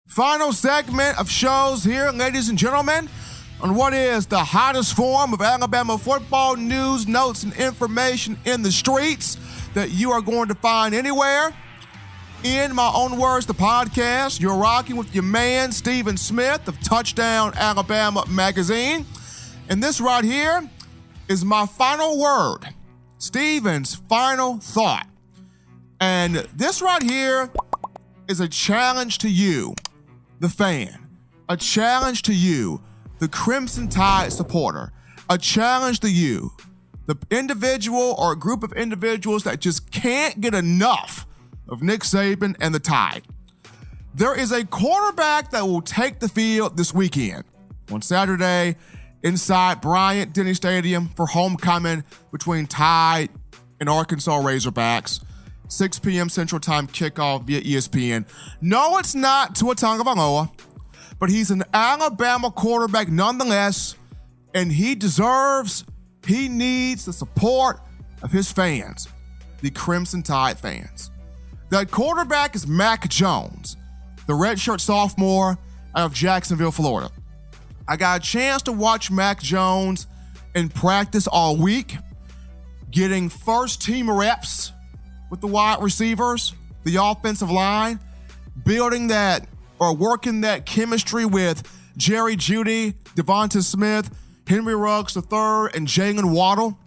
Final segment of shows here, ladies and gentlemen, on what is the hottest form of Alabama football news, notes, and information in the streets that you are going to find anywhere. In my own words, the podcast, you're rocking with your man, Stephen Smith of Touchdown Alabama magazine. And this right here is my final word, Stephen's final thought. And this right here is a challenge to you, the fan, a challenge to you, the Crimson Tide supporter, a challenge to you, the individual or group of individuals that just can't get enough of Nick Saban and the Tide. There is a quarterback that will take the field this weekend on Saturday inside Bryant-Denny Stadium for homecoming between Tide and Arkansas Razorbacks. 6 p.m. Central Time kickoff via ESPN. No, it's not Tua Tagovailoa, but he's an Alabama quarterback nonetheless, and he needs the support of his fans, the Crimson Tide fans. That quarterback is Mac Jones, the redshirt sophomore out of Jacksonville, Florida. I got a chance to watch Mac Jones in practice all week, getting first-team reps with the wide receivers, the offensive line, building that or working that chemistry with Jerry Jeudy, Devonta Smith, Henry Ruggs III, and Jalen Waddle.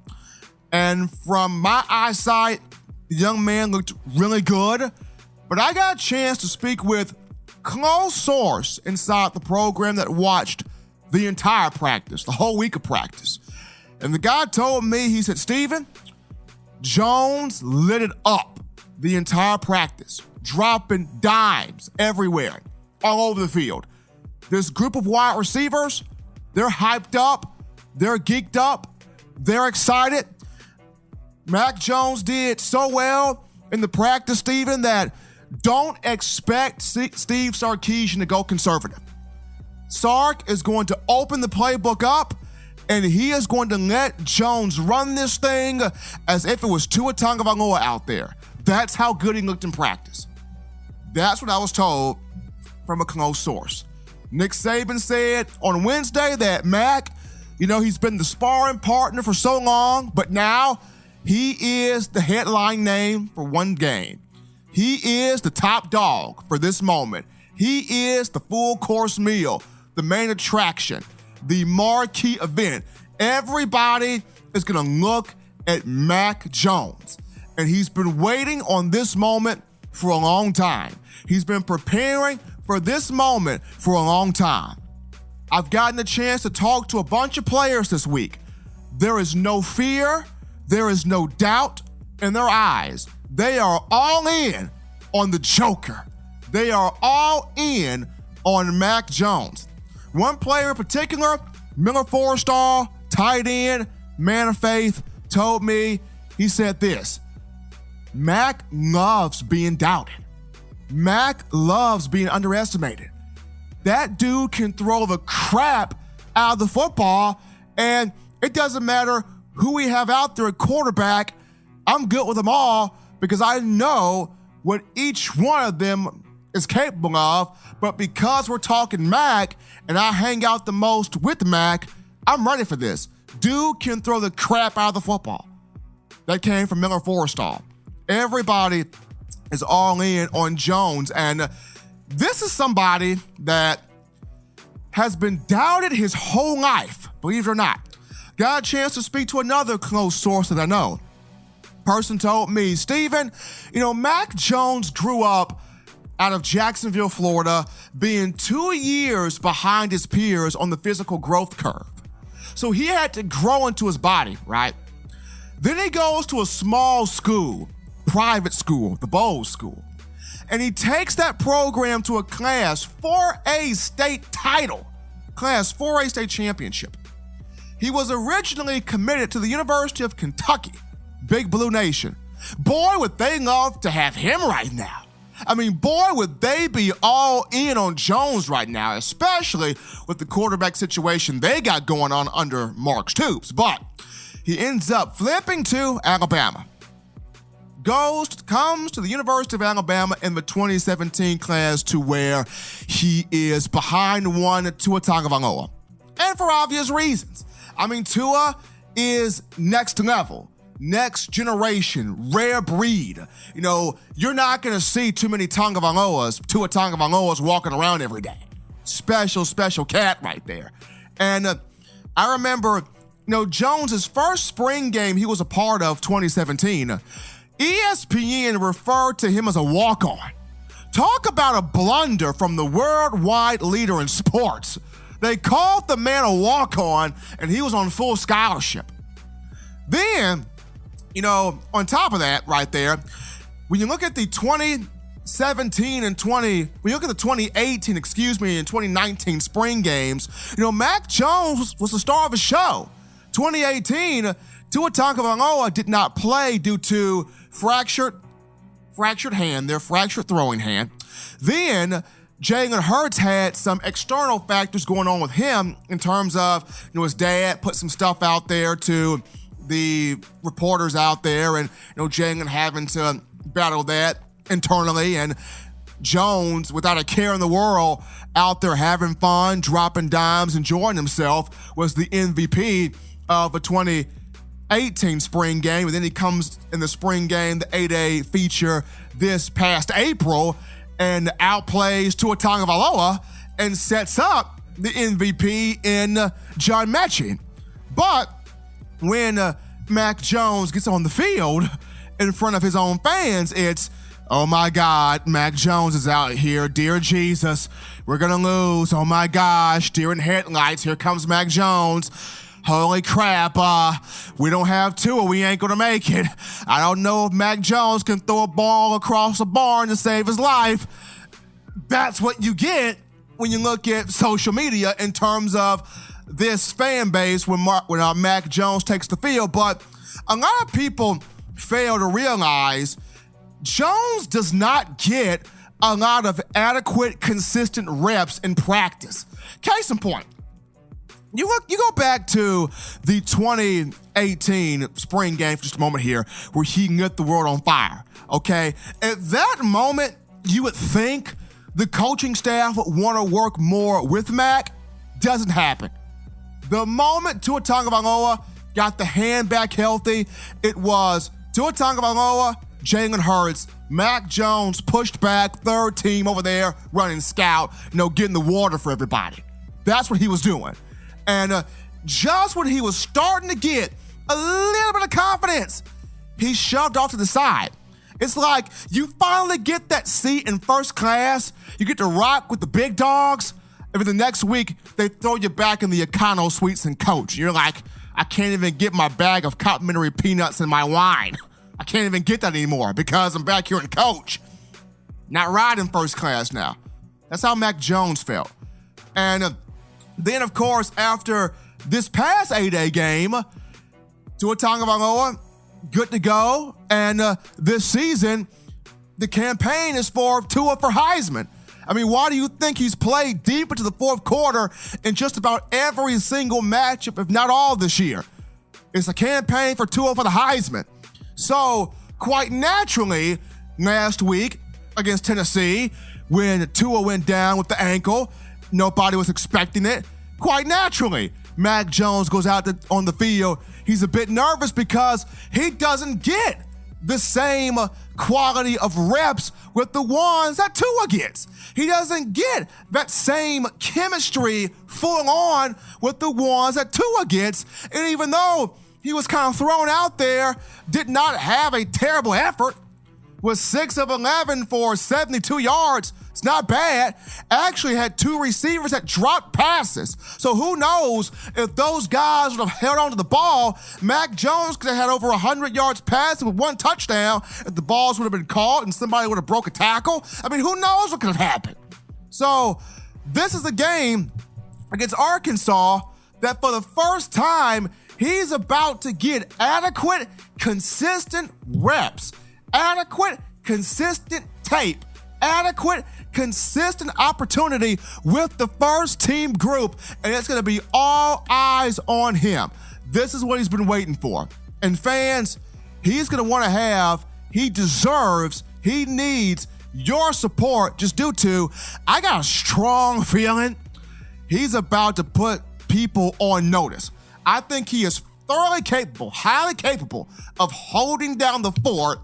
And from my eyesight, the young man looked really good. But I got a chance to speak with close source inside the program that watched the entire practice, the whole week of practice. And the guy told me, he said, Stephen, Jones lit it up the entire practice, dropping dimes everywhere, all over the field. This group of wide receivers, they're hyped up, they're geeked up, they're excited. Mac Jones did so well in the practice, Stephen, that don't expect Steve Sarkisian to go conservative. Sark is going to open the playbook up, and he is going to let Jones run this thing as if it was Tua Tagovailoa out there. That's how good he looked in practice. That's what I was told from a close source. Nick Saban said on Wednesday that Mac, he's been the sparring partner for so long, but now he is the headline name for one game. He is the top dog for this moment. He is the full course meal, the main attraction, the marquee event. Everybody is going to look at Mac Jones. And he's been waiting on this moment for a long time. He's been preparing for this moment for a long time. I've gotten a chance to talk to a bunch of players this week. There is no fear. There is no doubt in their eyes. They are all in on the Joker. They are all in on Mac Jones. One player in particular, Miller Forrestall, tight end, man of faith, told me, he said this, Mac loves being doubted. Mac loves being underestimated. That dude can throw the crap out of the football, and it doesn't matter who we have out there at quarterback. I'm good with them all because I know what each one of them is capable of. But because we're talking Mac and I hang out the most with Mac, I'm ready for this. Dude can throw the crap out of the football. That came from Miller Forrestall. Everybody is all in on Jones. And this is somebody that has been doubted his whole life, believe it or not. Got a chance to speak to another close source that I know. Person told me, Stephen, Mac Jones grew up out of Jacksonville, Florida, being 2 years behind his peers on the physical growth curve. So he had to grow into his body, right? Then he goes to a small school, private school, the Bowles School. And he takes that program to a Class 4A state title, Class 4A state championship. He was originally committed to the University of Kentucky, Big Blue Nation. Boy, would they love to have him right now. Boy, would they be all in on Jones right now, especially with the quarterback situation they got going on under Mark Stoops. But he ends up flipping to Alabama. comes to the University of Alabama in the 2017 class to where he is behind one Tua Tagovailoa. And for obvious reasons. I mean, Tua is next level, next generation, rare breed. You know, you're not going to see too many Tua Tagovailoas walking around every day. Special cat right there. And I remember, Jones's first spring game he was a part of, 2017, ESPN referred to him as a walk-on. Talk about a blunder from the worldwide leader in sports. They called the man a walk-on, and he was on full scholarship. Then, on top of that right there, when you look at the 2018 and 2019 spring games, Mac Jones was the star of the show. 2018, Tua Tagovailoa did not play due to fractured throwing hand. Then Jalen Hurts had some external factors going on with him in terms of, his dad put some stuff out there to the reporters out there, and Jalen having to battle that internally, and Jones, without a care in the world, out there having fun, dropping dimes, enjoying himself, was the MVP of a 2018 spring game. And then he comes in the spring game, the 8A feature this past April, and outplays Tua Tagovailoa and sets up the MVP in John Mechie. But when Mac Jones gets on the field in front of his own fans, it's, oh my God, Mac Jones is out here. Dear Jesus, we're going to lose. Oh my gosh, deer in headlights. Here comes Mac Jones. Holy crap, we don't have Tua. We ain't going to make it. I don't know if Mac Jones can throw a ball across a barn to save his life. That's what you get when you look at social media in terms of this fan base when Mac Jones takes the field. But a lot of people fail to realize Jones does not get a lot of adequate, consistent reps in practice. Case in point, you go back to the 2018 spring game for just a moment here, where he lit the world on fire, okay? At that moment, you would think the coaching staff would want to work more with Mac. Doesn't happen. The moment Tua Tagovailoa got the hand back healthy, it was Tua Tagovailoa, Jalen Hurts, Mac Jones pushed back, third team over there running scout, getting the water for everybody. That's what he was doing. And just when he was starting to get a little bit of confidence, he shoved off to the side. It's like you finally get that seat in first class, you get to rock with the big dogs, and then the next week, they throw you back in the econo suites and coach. You're like, I can't even get my bag of complimentary peanuts and my wine. I can't even get that anymore because I'm back here in coach. Not riding first class now. That's how Mac Jones felt. And then, of course, after this past 8A game, Tua Tagovailoa, good to go. And this season, the campaign is for Tua for Heisman. I mean, why do you think he's played deep into the fourth quarter in just about every single matchup, if not all, this year? It's a campaign for Tua for the Heisman. So, quite naturally, last week against Tennessee, when Tua went down with the ankle, nobody was expecting it. Quite naturally, Mac Jones goes out on the field. He's a bit nervous because he doesn't get the same quality of reps with the ones that Tua gets. He doesn't get that same chemistry full on with the ones that Tua gets. And even though he was kind of thrown out there, did not have a terrible effort, was 6 of 11 for 72 yards. It's not bad. Actually had 2 receivers that dropped passes. So who knows if those guys would have held on to the ball, Mac Jones could have had over 100 yards passing with 1 touchdown if the balls would have been caught and somebody would have broke a tackle. I mean, who knows what could have happened? So this is a game against Arkansas that for the first time, he's about to get adequate, consistent reps, adequate, consistent tape, adequate, consistent opportunity with the first team group, and it's going to be all eyes on him. This is what he's been waiting for. And fans, he's going to want to have he deserves, he needs your support just due to, I got a strong feeling he's about to put people on notice. I think he is thoroughly capable, highly capable of holding down the fort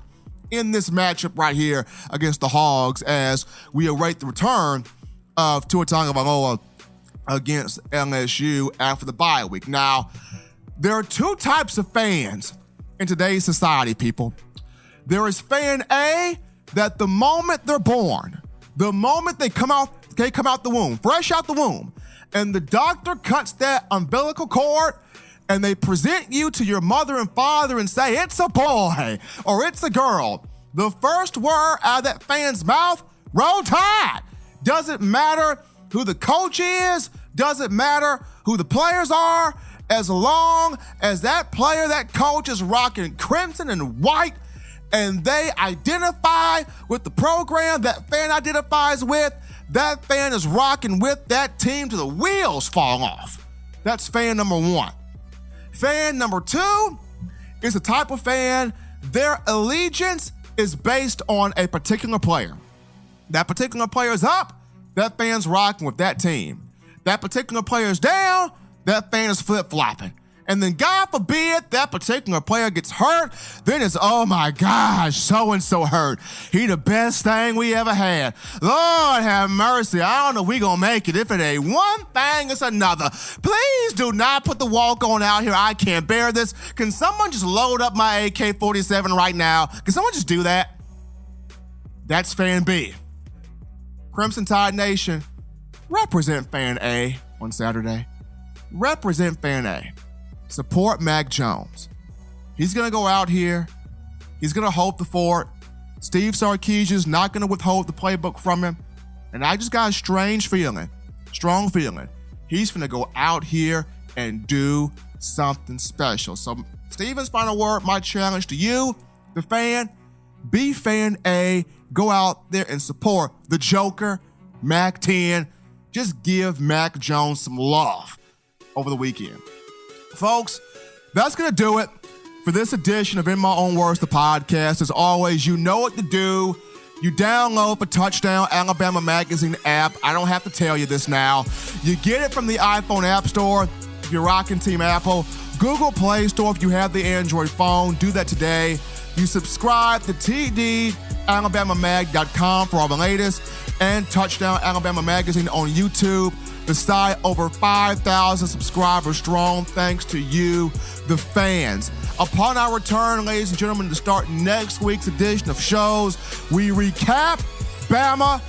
in this matchup right here against the Hogs as we await the return of Tua Tagovailoa against LSU after the bye week. Now, there are two types of fans in today's society, people. There is fan A that the moment they're born, the moment they come out the womb, fresh out the womb, and the doctor cuts that umbilical cord and they present you to your mother and father and say, it's a boy or it's a girl, the first word out of that fan's mouth, roll tide. Doesn't matter who the coach is, doesn't matter who the players are, as long as that player, that coach is rocking crimson and white and they identify with the program that fan identifies with, that fan is rocking with that team till the wheels fall off. That's fan number one. Fan number two is the type of fan, their allegiance is based on a particular player. That particular player is up, that fan's rocking with that team. That particular player is down, that fan is flip-flopping. And then God forbid that particular player gets hurt, then it's, oh my gosh, so-and-so hurt. He the best thing we ever had. Lord have mercy, I don't know if we gonna make it. If it ain't one thing, it's another. Please do not put the walk-on out here. I can't bear this. Can someone just load up my AK-47 right now? Can someone just do that? That's fan B. Crimson Tide Nation, represent fan A on Saturday. Represent fan A. Support Mac Jones. He's going to go out here. He's going to hold the fort. Steve Sarkisian's not going to withhold the playbook from him. And I just got a strong feeling, he's going to go out here and do something special. So Steven's final word, my challenge to you, the fan, be fan A. Go out there and support the Joker, Mac 10. Just give Mac Jones some love over the weekend. Folks, that's going to do it for this edition of In My Own Words, the podcast. As always, you know what to do. You download the Touchdown Alabama Magazine app. I don't have to tell you this now. You get it from the iPhone App Store if you're rocking Team Apple. Google Play Store if you have the Android phone. Do that today. You subscribe to TDAlabamaMag.com for all the latest, and Touchdown Alabama Magazine on YouTube. The site over 5,000 subscribers strong, thanks to you, the fans. Upon our return, ladies and gentlemen, to start next week's edition of shows, we recap Bama,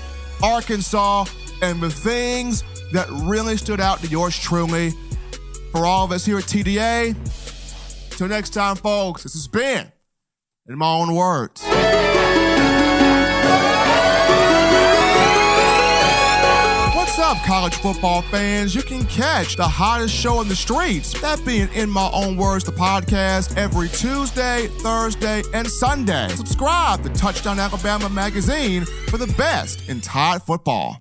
Arkansas, and the things that really stood out to yours truly. For all of us here at TDA, till next time, folks, this has been In My Own Words. What's up, college football fans? You can catch the hottest show in the streets, that being In My Own Words, the podcast, every Tuesday, Thursday, and Sunday. Subscribe to Touchdown Alabama Magazine for the best in Tide football.